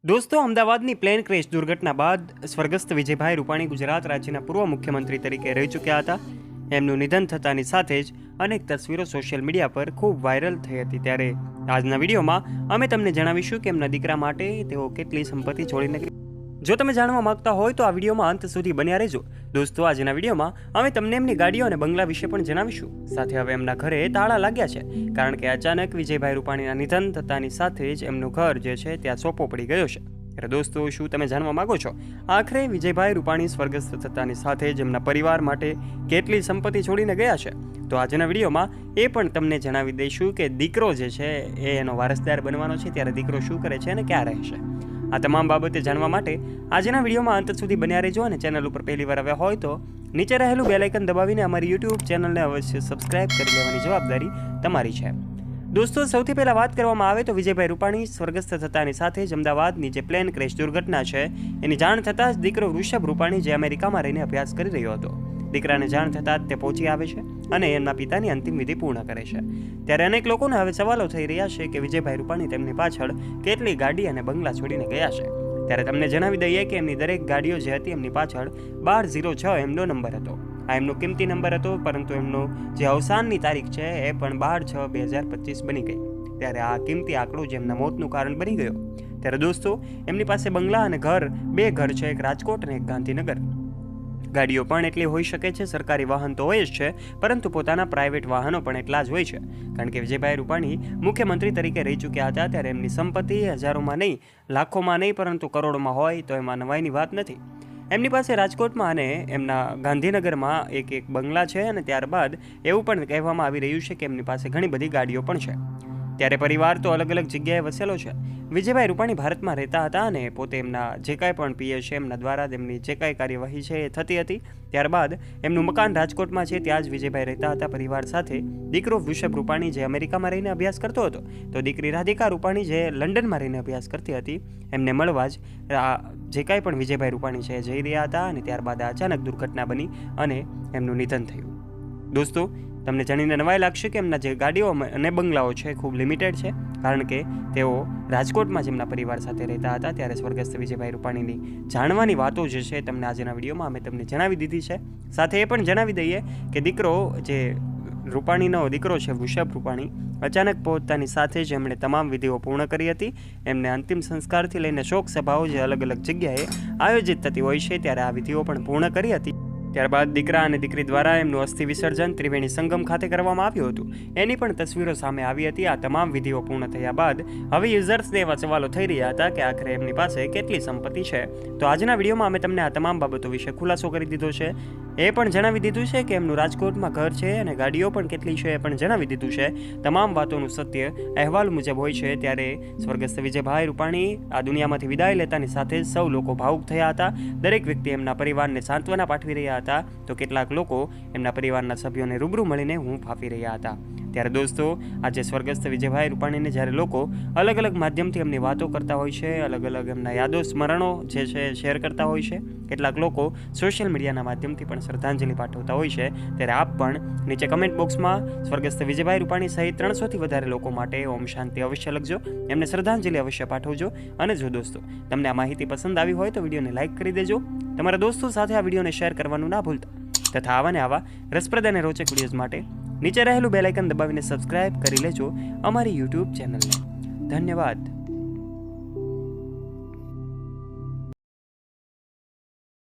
દોસ્તો, અમદાવાદની plane crash દુર્ઘટના બાદ સ્વર્ગસ્થ વિજયભાઈ રૂપાણી ગુજરાત રાજ્યના પૂર્વ મુખ્યમંત્રી તરીકે રહી ચૂક્યા હતા. એમનું નિધન થતાની સાથે જ અનેક તસવીરો સોશિયલ મીડિયા પર ખૂબ વાયરલ થઈ હતી. ત્યારે આજના વિડીયોમાં અમે તમને જણાવીશું કે એમના દીકરા માટે તેઓ કેટલી સંપત્તિ છોડીને ગઈ. જો તમે જાણવા માંગતા હોય તો આ વિડીયોમાં અંત સુધી બન્યા રહેજો. દોસ્તો, આજના વિડીયોમાં અમે તમને એમની ગાડીઓ અને બંગલા વિશે પણ જણાવીશું. સાથે હવે એમના ઘરે તાળા લાગ્યા છે, કારણ કે અચાનક વિજયભાઈ રૂપાણીના નિધન થતાની સાથે જ એમનું ઘર જે છે ત્યાં સોપો પડી ગયો છે. ત્યારે દોસ્તો, શું તમે જાણવા માંગો છો આખરે વિજયભાઈ રૂપાણી સ્વર્ગસ્થ થતાની સાથે જ એમના પરિવાર માટે કેટલી સંપત્તિ છોડીને ગયા છે? તો આજના વિડીયોમાં એ પણ તમને જણાવી દઈશું કે દીકરો જે છે એ એનો વારસદાર બનવાનો છે, ત્યારે દીકરો શું કરે છે અને ક્યાં રહેશે. આ તમામ બાબતે જાણવા માટે આજના વિડીયોમાં અંત સુધી બન્યા રહેજો. અને ચેનલ ઉપર પહેલી વાર આવ્યા હોય તો નીચે રહેલું બેલ આઇકન દબાવીને અમારી યુટ્યુબ ચેનલને અવશ્ય સબસ્ક્રાઇબ કરી લેવાની જવાબદારી તમારી છે. દોસ્તો, સૌથી પહેલાં વાત કરવામાં આવે તો વિજયભાઈ રૂપાણી સ્વર્ગસ્થ થતાની સાથે જ અમદાવાદની જે પ્લેન ક્રેશ દુર્ઘટના છે એની જાણ થતાં જ દીકરો ઋષભ રૂપાણી જે અમેરિકામાં રહીને અભ્યાસ કરી રહ્યો હતો, દીકરાને જાણ થતાં જ તે પહોંચી આવે છે અને એમના પિતાની અંતિમ વિધિ પૂર્ણ કરે છે. ત્યારે અનેક લોકોને હવે સવાલો થઈ રહ્યા છે કે વિજયભાઈ રૂપાણી તેમની પાછળ કેટલી ગાડી અને બંગલા છોડીને ગયા છે. ત્યારે તમને જણાવી દઈએ કે એમની દરેક ગાડીઓ જે હતી એમની પાછળ 1206 એમનો નંબર હતો. આ એમનો કિંમતી નંબર હતો, પરંતુ એમનો જે અવસાનની તારીખ છે એ પણ 12/6/2025 બની ગઈ. ત્યારે આ કિંમતી આંકડો જે એમના મોતનું કારણ બની ગયો. ત્યારે દોસ્તો, એમની પાસે બંગલા અને બે ઘર છે, એક રાજકોટ અને એક ગાંધીનગર. ગાડીઓ પણ એટલી હોઈ શકે છે, સરકારી વાહન તો હોય જ છે, પરંતુ પોતાના પ્રાઇવેટ વાહનો પણ એટલા જ હોય છે. કારણ કે વિજયભાઈ રૂપાણી મુખ્યમંત્રી તરીકે રહી ચૂક્યા હતા ત્યારે એમની સંપત્તિ હજારોમાં નહીં, લાખોમાં નહીં, પરંતુ કરોડોમાં હોય તો એમાં નવાઈની વાત નથી. એમની પાસે રાજકોટમાં અને એમના ગાંધીનગરમાં એક બંગલા છે, અને ત્યારબાદ એવું પણ કહેવામાં આવી રહ્યું છે કે એમની પાસે ઘણી બધી ગાડીઓ પણ છે. ત્યારે પરિવાર તો અલગ અલગ જગ્યાએ વસેલો છે. વિજયભાઈ રૂપાણી ભારતમાં રહેતા હતા અને પોતે એમના જે કાંઈ પણ પીએ છે એમના દ્વારા તેમની જે કાંઈ કાર્યવાહી છે એ થતી હતી. ત્યારબાદ એમનું મકાન રાજકોટમાં છે, ત્યાં જ વિજયભાઈ રહેતા હતા પરિવાર સાથે. દીકરો વૃષભ રૂપાણી જે અમેરિકામાં રહીને અભ્યાસ કરતો હતો, તો દીકરી રાધિકા રૂપાણી જે લંડનમાં રહીને અભ્યાસ કરતી હતી, એમને મળવા જ જે કાંઈ પણ વિજયભાઈ રૂપાણી છે જઈ રહ્યા હતા. અને ત્યારબાદ અચાનક દુર્ઘટના બની અને એમનું નિધન થયું. દોસ્તો, તમને જાણીને નવાઈ લાગશે કે એમના જે ગાડીઓ અને બંગલાઓ છે ખૂબ લિમિટેડ છે, કારણ કે તેઓ રાજકોટમાં જ એમના પરિવાર સાથે રહેતા હતા. ત્યારે સ્વર્ગસ્થ વિજયભાઈ રૂપાણીની જાણવાની વાતો જે છે તમને આજના વિડીયોમાં અમે તમને જણાવી દીધી છે. સાથે એ પણ જણાવી દઈએ કે દીકરો જે રૂપાણીનો દીકરો છે વૃષભ રૂપાણી, અચાનક પહોંચતાની સાથે જ એમણે તમામ વિધિઓ પૂર્ણ કરી હતી. એમને અંતિમ સંસ્કારથી લઈને શોક સભાઓ જે અલગ અલગ જગ્યાએ આયોજિત થતી હોય છે, ત્યારે આ વિધિઓ પણ પૂર્ણ કરી હતી. ત્યારબાદ દીકરા અને દીકરી દ્વારા એમનું અસ્થિ વિસર્જન ત્રિવેણી સંગમ ખાતે કરવામાં આવ્યું હતું. એની પણ તસવીરો સામે આવી હતી. આ તમામ વિધિઓ પૂર્ણ થયા બાદ હવે યુઝર્સને એવા સવાલો થઈ રહ્યા હતા કે આખરે એમની પાસે કેટલી સંપત્તિ છે. તો આજના વિડીયોમાં અમે તમને આ તમામ બાબતો વિશે ખુલાસો કરી દીધો છે. એ પણ જણાવી દીધું છે કે એમનું રાજકોટમાં ઘર છે અને ગાડીઓ પણ કેટલી છે એ પણ જણાવી દીધું છે. તમામ વાતોનું સત્ય અહેવાલ મુજબ હોય છે. ત્યારે સ્વર્ગસ્થ વિજયભાઈ રૂપાણી આ દુનિયામાંથી વિદાય લેતાની સાથે જ સૌ લોકો ભાવુક થયા હતા. દરેક વ્યક્તિ એમના પરિવારને સાંત્વના પાઠવી રહ્યા હતા, તો કેટલાક લોકો એમના પરિવારના સભ્યોને રૂબરૂ મળીને હૂંફ આપી રહ્યા હતા. ત્યારે દોસ્તો, આજે સ્વર્ગસ્થ વિજયભાઈ રૂપાણીને જ્યારે લોકો અલગ અલગ માધ્યમથી એમની વાતો કરતા હોય છે, અલગ અલગ એમના યાદો સ્મરણો જે છે શેર કરતા હોય છે, કેટલાક લોકો સોશિયલ મીડિયાના માધ્યમથી પણ શ્રદ્ધાંજલિ પાઠવતા હોય છે. ત્યારે આપ પણ નીચે કમેન્ટ બોક્સમાં સ્વર્ગસ્થ વિજયભાઈ રૂપાણી સહિત 300થી વધારે લોકો માટે ઓમ શાંતિ અવશ્ય લખજો, એમને શ્રદ્ધાંજલિ અવશ્ય પાઠવજો. અને જો દોસ્તો તમને આ માહિતી પસંદ આવી હોય તો વિડીયોને લાઇક કરી દેજો, તમારા દોસ્તો સાથે આ વિડીયોને શેર કરવાનું ના ભૂલતા. તથા આવા રસપ્રદ અને રોચક વિડીયોઝ માટે નીચે રહેલું બેલ આઇકન દબાવીને સબસ્ક્રાઇબ કરી લેજો અમારી યુટ્યુબ ચેનલને. ધન્યવાદ.